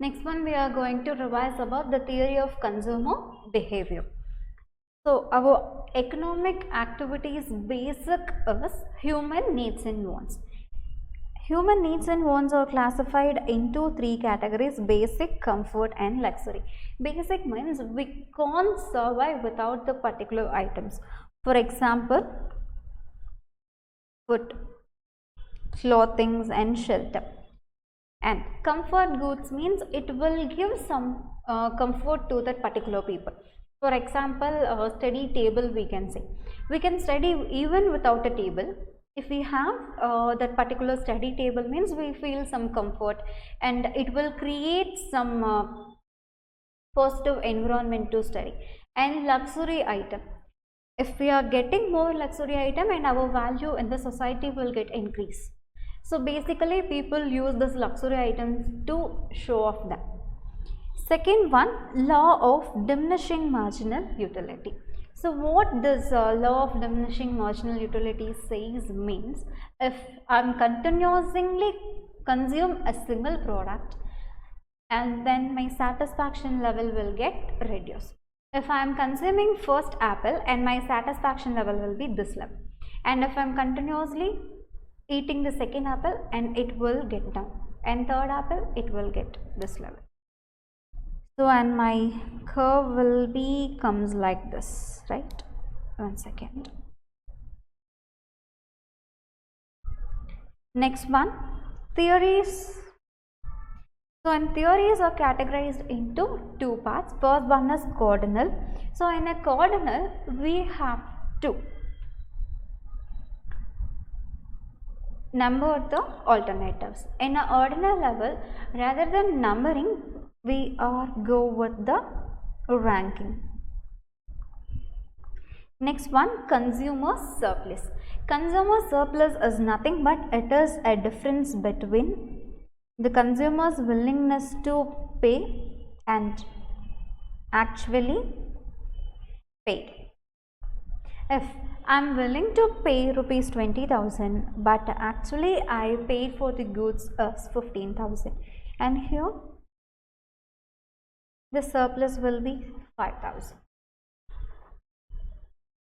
Next one, we are going to revise about the theory of consumer behavior. So our economic activities basic is human needs and wants. Human needs and wants are classified into three categories: basic, comfort and luxury. Basic means we can't survive without the particular items. For example, food, clothing and shelter. And comfort goods means it will give some comfort to that particular people. For example, study table we can say. We can study even without a table. If we have that particular study table means we feel some comfort and it will create some positive environment to study. And luxury item. If we are getting more luxury item and our value in the society will get increased. So basically people use this luxury items to show off them. Second one, law of diminishing marginal utility. So what this law of diminishing marginal utility says means, if I am continuously consume a single product and then my satisfaction level will get reduced. If I am consuming first apple and my satisfaction level will be this level, and if I am continuously eating the second apple and it will get down, and third apple it will get this level. So and my curve will be comes like this, right? 1 second. Next one, theories. So in theories are categorized into two parts. First one is cardinal. So in a cardinal we have to number the alternatives. In an ordinal level, rather than numbering, we are go with the ranking. Next one, consumer surplus. Consumer surplus is nothing but it is a difference between the consumer's willingness to pay and actually paid. If I am willing to pay rupees 20,000 but actually I paid for the goods as 15,000, and here the surplus will be 5,000.